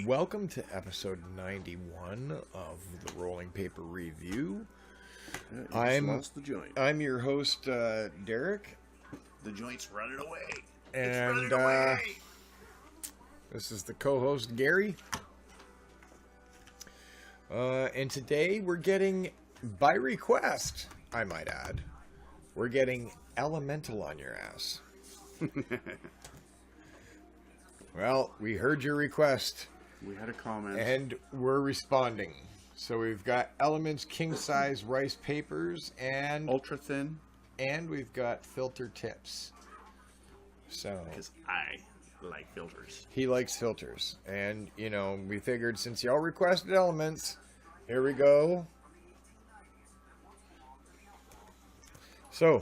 Welcome to episode 91 of the Rolling Paper Review. Lost the joint. I'm your host, Derek. The joint's running away. And this is the co-host, Gary. And today we're getting, by request, I might add, we're getting Elemental on your ass. Well, we heard your request. We had a comment. And we're responding. So we've got Elements king size rice papers and ultra thin. And we've got filter tips. So because I like filters. He likes filters. And, you know, we figured since y'all requested Elements, here we go. So,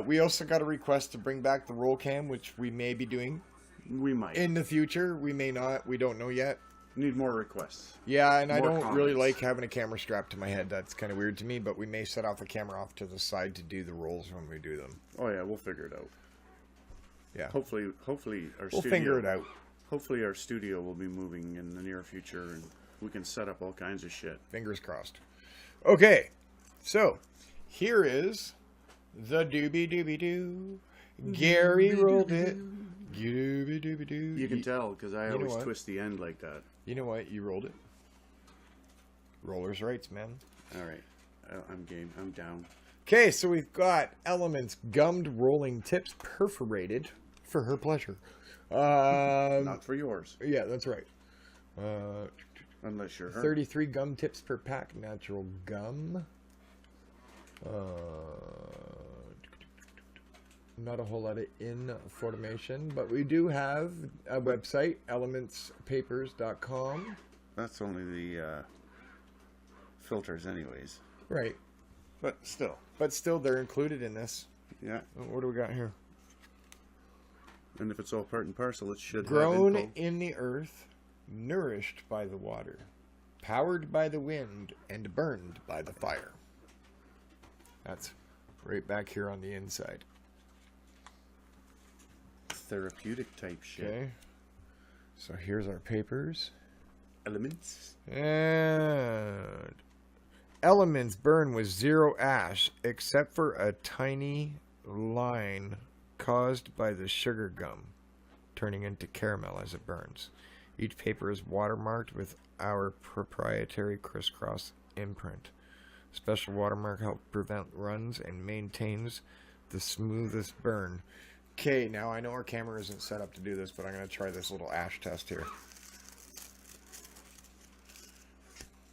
we also got a request to bring back the roll cam, which we may be doing. We might. In the future, we may not. We don't know yet. Need more requests. Yeah, and I don't comments. really like having a camera strapped to my head. That's kind of weird to me, but we may set off the camera off to the side to do the rolls when we do them. Oh yeah, we'll figure it out. Yeah. Hopefully our we'll studio... figure it out. Hopefully our studio will be moving in the near future and we can set up all kinds of shit. Fingers crossed. Okay, so here is the doobie-doobie-doo. Gary rolled it. Doobie-doobie-doo. You can tell because I always twist the end like that. You know what? You rolled it. Roller's rights, man. All right. I'm game. I'm down. Okay, so we've got Elements gummed rolling tips perforated for her pleasure. Not for yours. Yeah, that's right. Unless you're her. 33 gum tips per pack, natural gum. Not a whole lot of information, but we do have a website, elementspapers.com. That's only the filters anyways. Right. But still, they're included in this. Yeah. What do we got here? And if it's all part and parcel, it should Grown have info. in the earth, nourished by the water, powered by the wind, and burned by the fire. That's right back here on the inside. Therapeutic type shit. Okay. So here's our papers. Elements. And Elements burn with zero ash, except for a tiny line caused by the sugar gum turning into caramel as it burns. Each paper is watermarked with our proprietary crisscross imprint. Special watermark helps prevent runs and maintains the smoothest burn. Okay, now I know our camera isn't set up to do this, but I'm going to try this little ash test here.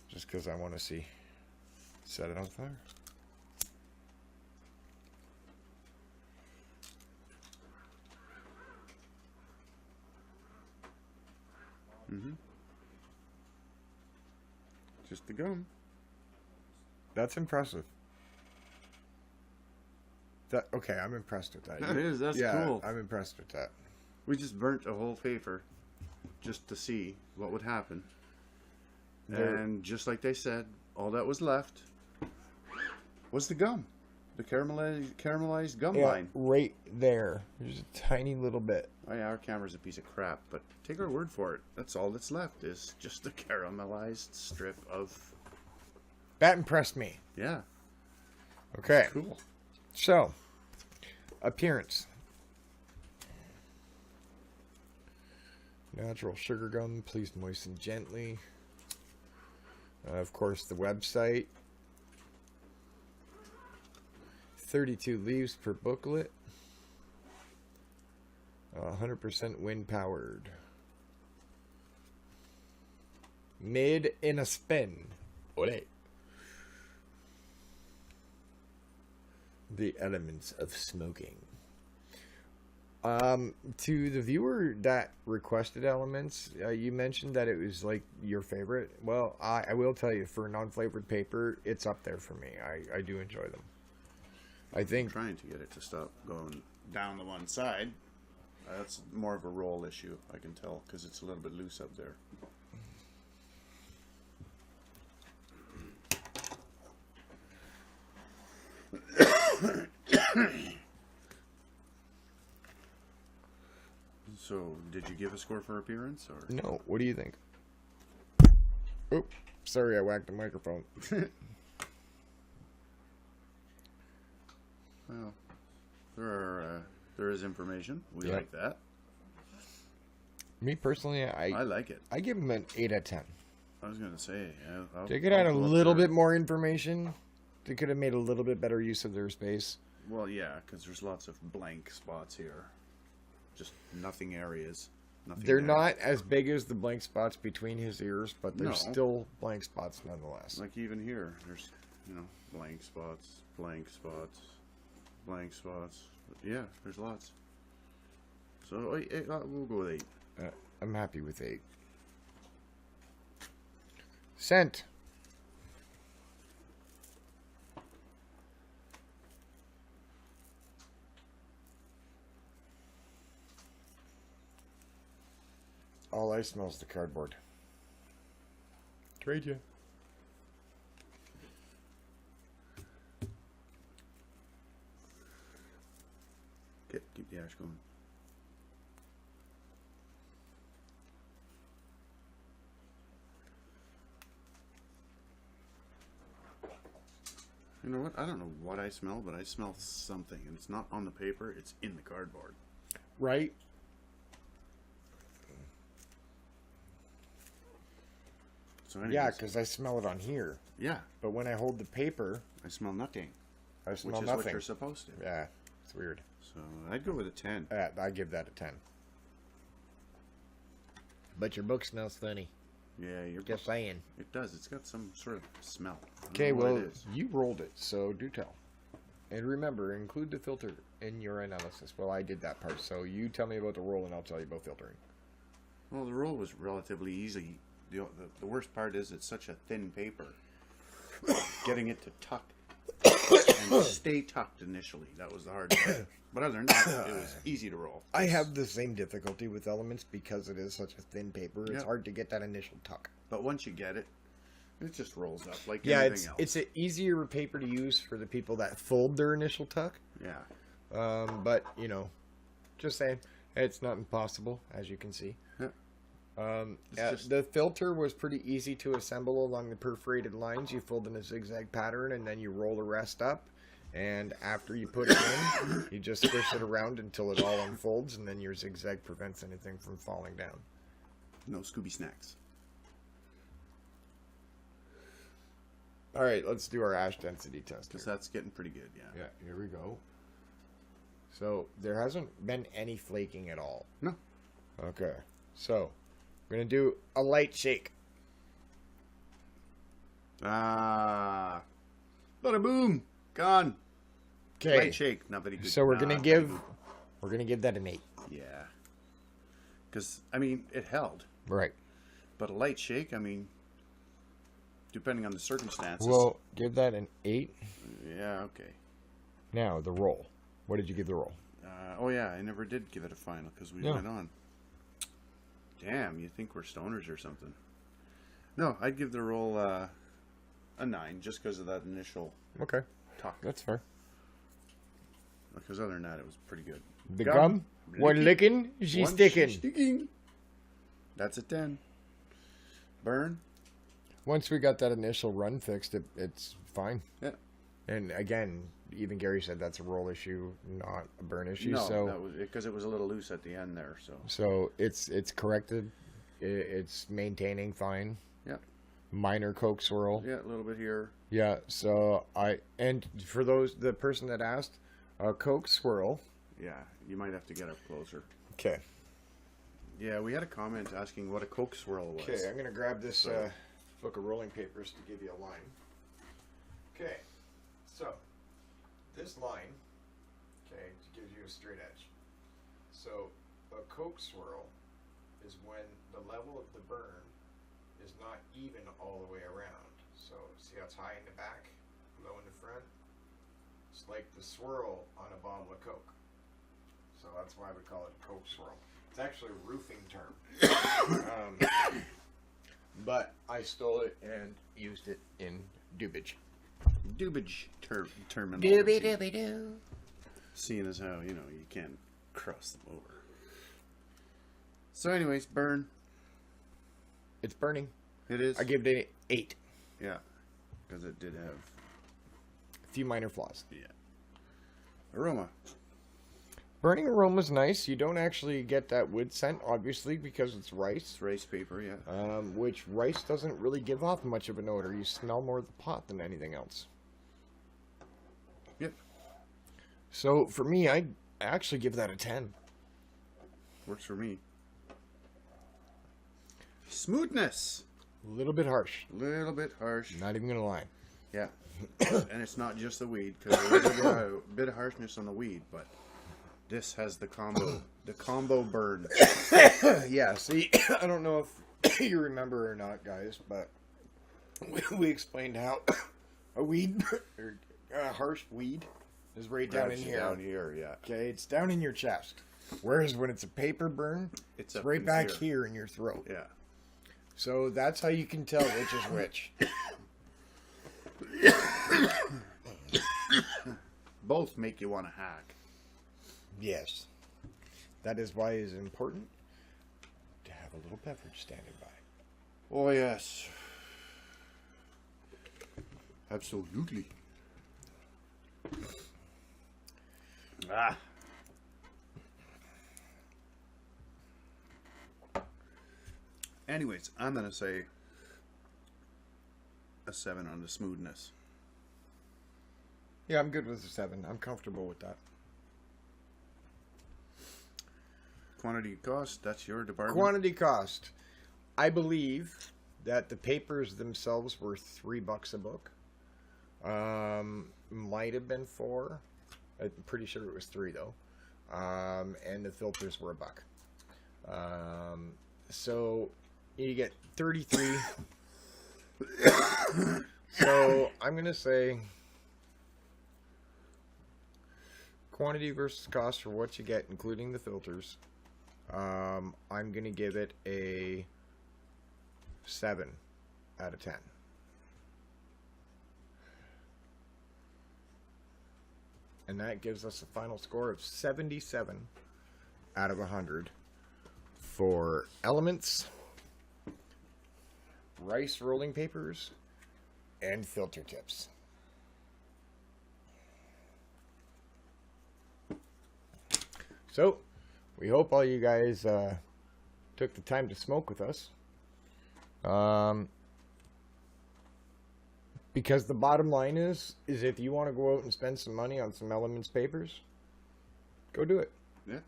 Just because I want to see. Set it on fire. Just the gum. That's impressive. Okay, I'm impressed with that. That is. That's yeah, cool. I'm impressed with that. We just burnt a whole paper just to see what would happen. And just like they said, all that was left was the gum. The caramelized gum line. Right there. There's a tiny little bit. Oh yeah, our camera's a piece of crap, but take our word for it. That's all that's left is just the caramelized strip of... That impressed me. Yeah. Okay. Cool. So, appearance. Natural sugar gum. Please moisten gently. Of course, the website. 32 leaves per booklet. 100% wind powered. Made in a spin. Ole. The elements of smoking. To the viewer that requested Elements, you mentioned that it was like your favorite. Well, I will tell you, for a non-flavored paper, it's up there for me. I do enjoy them. I think I'm trying to get it to stop going down the one side. That's more of a roll issue, I can tell, because it's a little bit loose up there. So, did you give a score for appearance, or? No. What do you think? Oh, sorry, I whacked the microphone. Well, there is information. We Yep. like that. Me personally, I like it. I give him an 8 out of 10. I was gonna say, They could add a little bit more information. They could have made a little bit better use of their space. Well, yeah, because there's lots of blank spots here, just nothing areas. Nothing They're there. not as big as the blank spots between his ears, but they're No. still blank spots nonetheless. Like even here, there's blank spots, blank spots, blank spots. Yeah, there's lots. So we'll go with 8. I'm happy with 8. Scent. All I smell is the cardboard. Trade you. Keep the ash going. You know what? I don't know what I smell, but I smell something, and it's not on the paper. It's in the cardboard. Right? So anyways, Yeah, because I smell it on here. yeah, But when I hold the paper, I smell nothing, I which smell is what nothing. you're supposed to. Yeah, it's weird. So I'd go with a 10. I give that a 10. But your book smells funny. Yeah, you're Just saying. It does. It's got some sort of smell. I don't Okay, know what well, it is. you rolled it, so do tell. And remember, include the filter in your analysis. Well, I did that part, so you tell me about the roll, and I'll tell you about filtering. Well, the roll was relatively easy. The worst part is it's such a thin paper. Getting it to tuck and stay tucked initially. That was the hard part. But other than that, it was easy to roll. I have the same difficulty with elements because it is such a thin paper. It's Yep. hard to get that initial tuck. But once you get it, it just rolls up like Yeah, anything else. it's an easier paper to use for the people that fold their initial tuck. Yeah. But, just saying, it's not impossible, as you can see. Yeah. Just- The filter was pretty easy to assemble along the perforated lines. You fold in a zigzag pattern, and then you roll the rest up. And after you put it in, you just squish it around until it all unfolds, and then your zigzag prevents anything from falling down. No Scooby snacks. All right, let's do our ash density test. Because Here. that's getting pretty good, yeah. Yeah, here we go. So there hasn't been any flaking at all. No. Okay, so we're gonna do a light shake. Ah. Bada boom. Gone. Okay, Light shake. Not very good. so we're Not gonna very give good. that an 8. Yeah. Because, I mean, it held. Right. But a light shake, I mean, depending on the circumstances. We'll give that an 8. Yeah, okay. Now the roll. What did you give the roll? Oh, yeah, I never did give it a final because we No. went on. Damn, you think we're stoners or something. No, I'd give the roll a 9 just because of that initial Okay, talk. that's fair. Because other than that, it was pretty good. The Gum. gum, one licking, she's sticking. Sticking. That's a 10. Burn. Once we got that initial run fixed, it's fine. Yeah. And again, even Gary said that's a roll issue, not a burn issue. No, so that was because it was a little loose at the end there. So So it's corrected. It's maintaining fine. yeah, Minor Coke swirl. yeah, a little bit here. Yeah. So and for the person that asked, Coke swirl. Yeah, you might have to get up closer. Okay. Yeah, we had a comment asking what a Coke swirl was. Okay, I'm gonna grab this So- book of rolling papers to give you a line. Okay. So this line, okay, gives you a straight edge. So a Coke swirl is when the level of the burn is not even all the way around. So see how it's high in the back, low in the front? It's like the swirl on a bottle of Coke. So that's why we call it a Coke swirl. It's actually a roofing term. But I stole it and used it in Dubage. Dubage terminology. Doo. Seeing as how, you can't cross them over. So, anyways, burn. It's burning. It is. I give it an 8. Yeah, because it did have A few minor flaws. aroma. Burning aroma's nice. You don't actually get that wood scent, obviously, because it's rice. It's rice paper, yeah. Which rice doesn't really give off much of an odor. You smell more of the pot than anything else. Yep. So for me, I actually give that a 10. Works for me. Smoothness. A little bit harsh. Little bit harsh. Not even gonna lie. Yeah. And it's not just the weed, because there's a bit of harshness on the weed, but this has the combo burn. Yeah. See, I don't know if you remember or not, guys, but we explained how a weed, or a harsh weed, is right down in here. Down here, yeah. Okay, it's down in your chest. Whereas when it's a paper burn, it's up right in back here in your throat. Yeah. So that's how you can tell which is which. Both make you want to hack. Yes. That is why it is important to have a little beverage standing by. Oh, yes. Absolutely. Ah. Anyways, I'm going to say a 7 on the smoothness. Yeah, I'm good with a 7. I'm comfortable with that. Quantity cost, that's your department. Quantity cost. I believe that the papers themselves were $3 a book. Might have been 4. I'm pretty sure it was 3 though. And the filters were $1. So you get 33. So I'm gonna say quantity versus cost for what you get, including the filters. I'm gonna give it a 7 out of 10. And that gives us a final score of 77 out of 100 for elements, rice rolling papers, and filter tips. So, we hope all you guys took the time to smoke with us. Because the bottom line is if you want to go out and spend some money on some Elements papers, go do it. Yeah.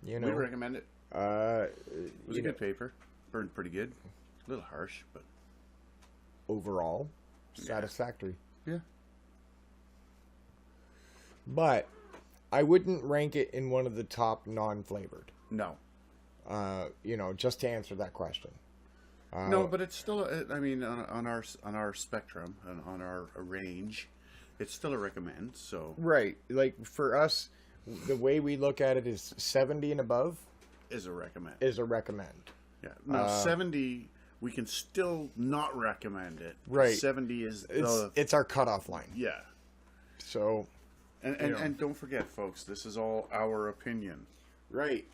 You know, We recommend it. It was a good paper. Burned pretty good. A little harsh, but overall, satisfactory. Yeah. But I wouldn't rank it in one of the top non-flavored. No. You know, just to answer that question. No, but it's still. I mean, on our spectrum and on our range, it's still a recommend. So right, like for us, the way we look at it is 70 and above is a recommend. Yeah. Now 70, we can still not recommend it. Right. 70 is it's our cutoff line. Yeah. So, and don't forget, folks, this is all our opinion. Right.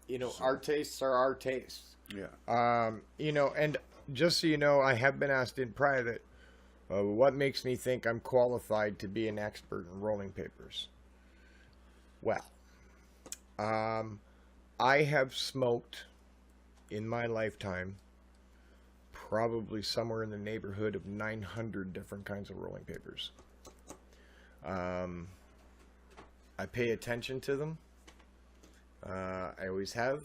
You know, our tastes are our tastes. Yeah. You know, and just so you know, I have been asked in private, what makes me think I'm qualified to be an expert in rolling papers? Well, I have smoked in my lifetime probably somewhere in the neighborhood of 900 different kinds of rolling papers. I pay attention to them. I always have.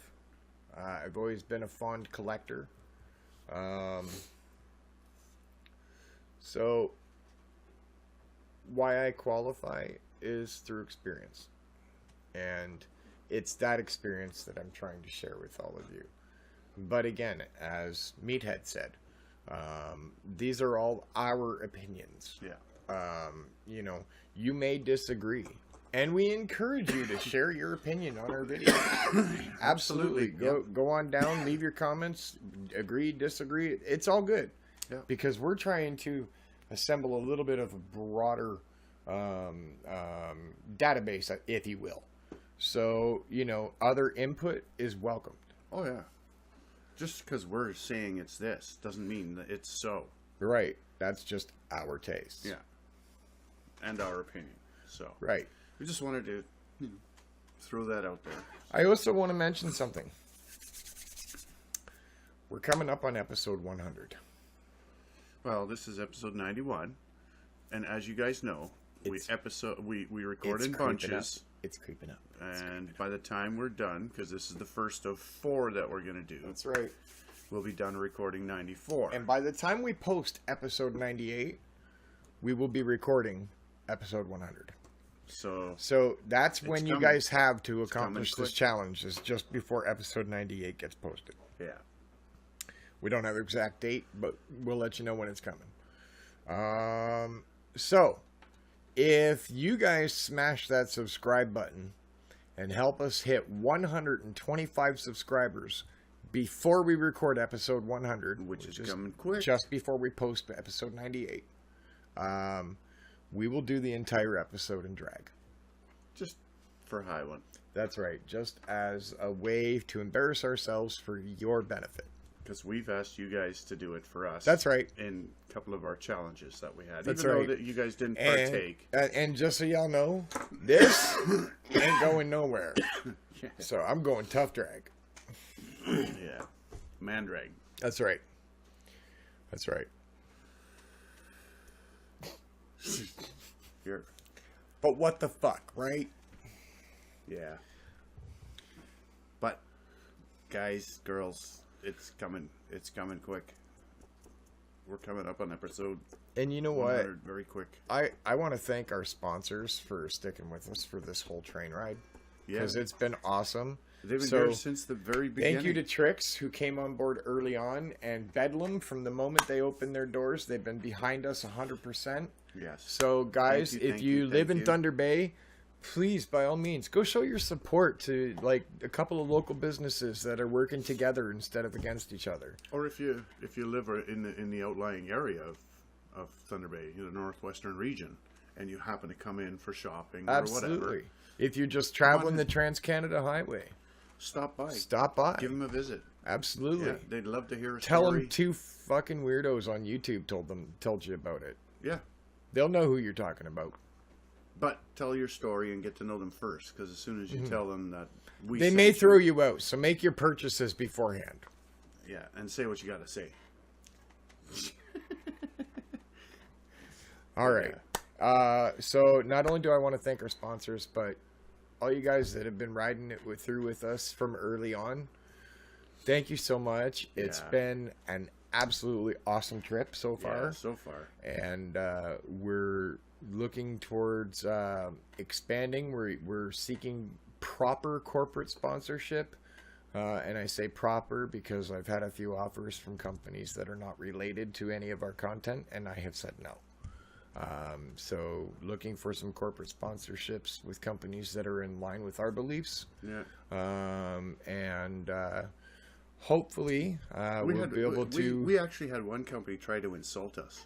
I've always been a fond collector. So why I qualify is through experience. And it's that experience that I'm trying to share with all of you. But again, as Meathead said, these are all our opinions. Yeah. You know, you may disagree. And we encourage you to share your opinion on our video. Absolutely. Go on down, leave your comments, agree, disagree. It's all good. Yeah. Because we're trying to assemble a little bit of a broader database, if you will. So, you know, other input is welcomed. Oh yeah. Just because we're saying it's this doesn't mean that it's so. Right. That's just our taste. Yeah. And our opinion. So. Right. We just wanted to throw that out there. I also want to mention something. We're coming up on episode 100. Well, this is episode 91, and as you guys know, we record It's in creeping bunches, up. It's creeping up. and by the time we're done, because this is the first of 4 that we're gonna do, That's right. we'll be done recording 94. And by the time we post episode 98, we will be recording episode 100. So that's when you coming. guys have to coming accomplish this quick. challenge, is just before episode 98 gets posted. yeah, We don't have an exact date, but we'll let you know when it's coming. So, if you guys smash that subscribe button and help us hit 125 subscribers before we record episode 100, which is coming quick. just before we post episode 98, we will do the entire episode in drag. Just for high one, That's right, just as a way to embarrass ourselves for your benefit. because we've asked you guys to do it for us. That's right. In a couple of our challenges that we had, That's even right. though that you guys didn't partake. And just so y'all know, this ain't going nowhere. So I'm going tough drag. Yeah, Mandrag. That's right. That's right. Here, But what the fuck, right? yeah. But guys, girls, it's coming. It's coming quick. We're coming up on episode And you know what? 100 very quick. I want to thank our sponsors for sticking with us for this whole train ride. Yeah, Because it's been awesome. they've been So, here since the very beginning. thank you to Trix, who came on board early on, and Bedlam, from the moment they opened their doors, they've been behind us 100%. Yes. So, guys, Thank you, if thank you you, live thank in you. Thunder Bay, please, by all means, go show your support to like a couple of local businesses that are working together instead of against each other. Or if you live in the outlying area of Thunder Bay, the northwestern region, and you happen to come in for shopping or Absolutely. whatever, If you're just traveling the Trans-Canada Highway, stop by. stop by. Give them a visit. Absolutely. Yeah, they'd love to hear a Tell story. them 2 fucking weirdos on YouTube told you about it. Yeah, They'll know who you're talking about. but tell your story and get to know them first, because as soon as you tell them that we They sent may you- throw you out, so make your purchases beforehand. yeah, and say what you got to say. All right. So not only do I want to thank our sponsors, but all you guys that have been riding it through with us from early on, thank you so much. It's Yeah. been an absolutely awesome trip so Yeah, far, so far. and we're looking towards expanding. We're seeking proper corporate sponsorship. And I say proper because I've had a few offers from companies that are not related to any of our content, and I have said no. So looking for some corporate sponsorships with companies that are in line with our beliefs. Yeah. And hopefully we'll be able to... We actually had one company try to insult us,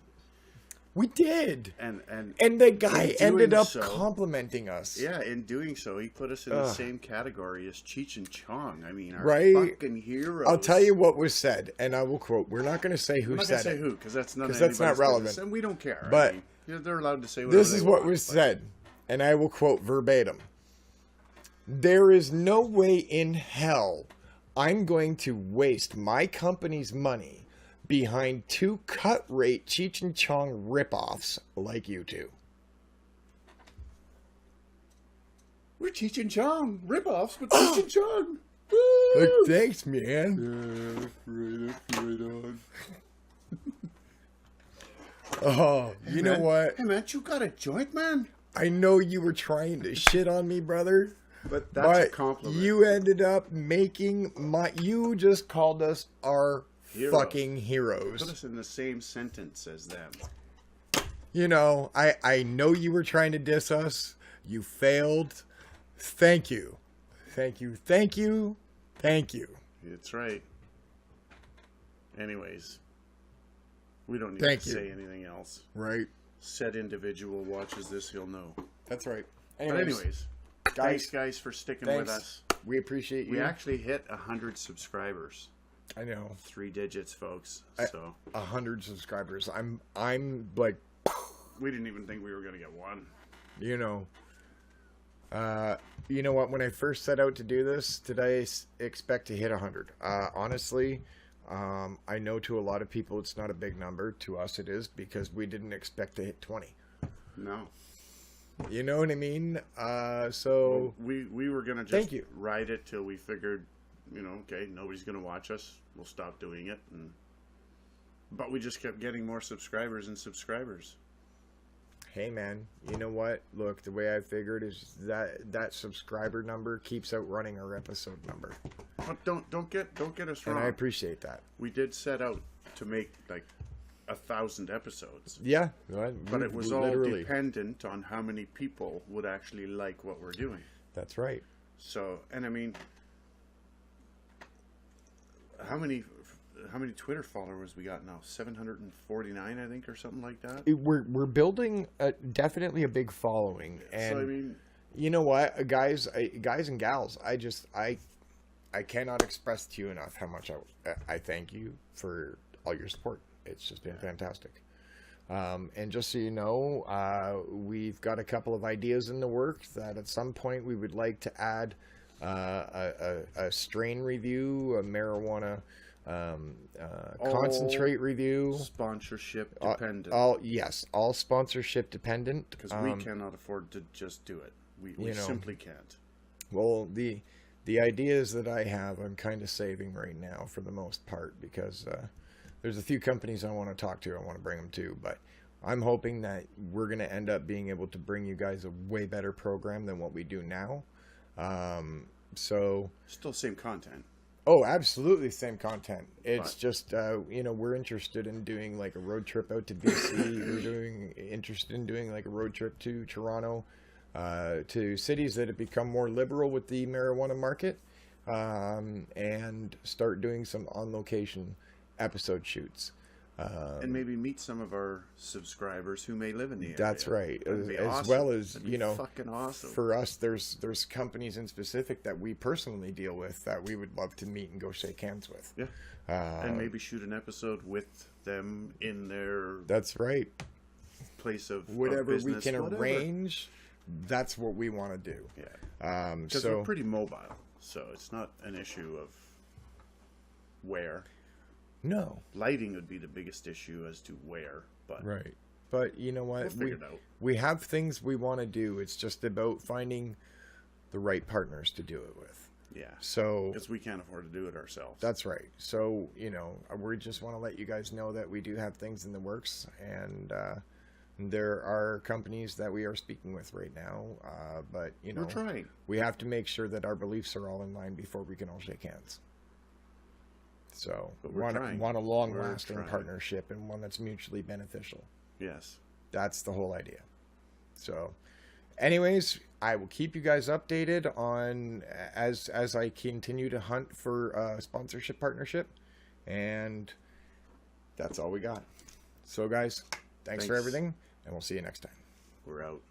We did! and The guy in ended doing up so- complimenting us. yeah, in doing so, he put us in the Ugh. same category as Cheech and Chong. I mean, our Right? fucking heroes. I'll tell you what was said, and I will quote. We're not going to say who I'm not said gonna say it. who, because that's not 'Cause that's not anybody's relevant. business, and we don't care. But I mean, they're allowed to say whatever This they is what want, was but- said, and I will quote verbatim. There is no way in hell I'm going to waste my company's money behind 2 cut-rate Cheech and Chong ripoffs like you two. We're Cheech and Chong ripoffs, but Cheech and Chong. Like, thanks, man. Yeah, right on. Oh, you know what? Hey man, you got a joint, man. I know you were trying to shit on me, brother. But that's a But compliment. you ended up making you just called us our Heroes. fucking heroes. Put us in the same sentence as them. You know, I know you were trying to diss us. You failed. Thank you. Thank you. Thank you. Thank you. That's right. Anyways, we don't need Thank to you. say anything else. Right. Said individual watches this, he'll know. That's right. But anyways, guys, thanks guys for sticking with thanks. us. We appreciate you. We actually hit 100 subscribers. I know. 3 digits, folks. So 100 subscribers. I'm like, we didn't even think we were gonna get one. you know. You know what? When I first set out to do this, did I expect to hit 100? Honestly, I know to a lot of people it's not a big number. To us, it is, because we didn't expect to hit 20. No. You know what I mean? So we were gonna just Thank you. ride it till we figured, okay, nobody's gonna watch us. We'll stop doing it, but we just kept getting more subscribers and subscribers. hey, man, you know what? Look, the way I figured is that subscriber number keeps outrunning our episode number, But don't get us wrong. and I appreciate that. We did set out to make like 1,000 episodes. Yeah, But it was all dependent on how many people would actually like what we're doing. That's right. So, and I mean, how many Twitter followers we got now? 749, I think, or something like that. We're building definitely a big following, and So I mean, you know what, guys and gals, I cannot express to you enough how much I thank you for all your support. It's just been fantastic. And just so you know, we've got a couple of ideas in the works that at some point we would like to add a strain review, a marijuana concentrate review. sponsorship dependent. All sponsorship dependent. Because we cannot afford to just do it. We simply can't. Well, the ideas that I have, I'm kind of saving right now for the most part, because there's a few companies I want to talk to. I want to bring them to, but I'm hoping that we're going to end up being able to bring you guys a way better program than what we do now. So Still same content. oh, absolutely same content. It's just we're interested in doing like a road trip out to BC. We're interested in doing like a road trip to Toronto, to cities that have become more liberal with the marijuana market, and start doing some on location episode shoots. And maybe meet some of our subscribers who may live in the area. That's right. That'd be As awesome. well as, That'd be fucking awesome. for us, there's companies in specific that we personally deal with that we would love to meet and go shake hands with. Yeah. And maybe shoot an episode with them in their That's right. place of Whatever of business, we can whatever. arrange, that's what we want to do. Yeah. Because So we're pretty mobile, so it's not an issue of where. no, Lighting would be the biggest issue as to where, but right. But you know what? we'll figure it out. We have things we want to do. It's just about finding the right partners to do it with. Yeah. So Because we can't afford to do it ourselves. that's right. So, we just want to let you guys know that we do have things in the works, and there are companies that we are speaking with right now. But, We're trying. we have to make sure that our beliefs are all in line before we can all shake hands. So, But we're trying. want a long-lasting We're trying. partnership, and one that's mutually beneficial. Yes. That's the whole idea. So, anyways, I will keep you guys updated on as I continue to hunt for a sponsorship partnership, and that's all we got. So, guys, thanks for Thanks. everything, and we'll see you next time. We're out.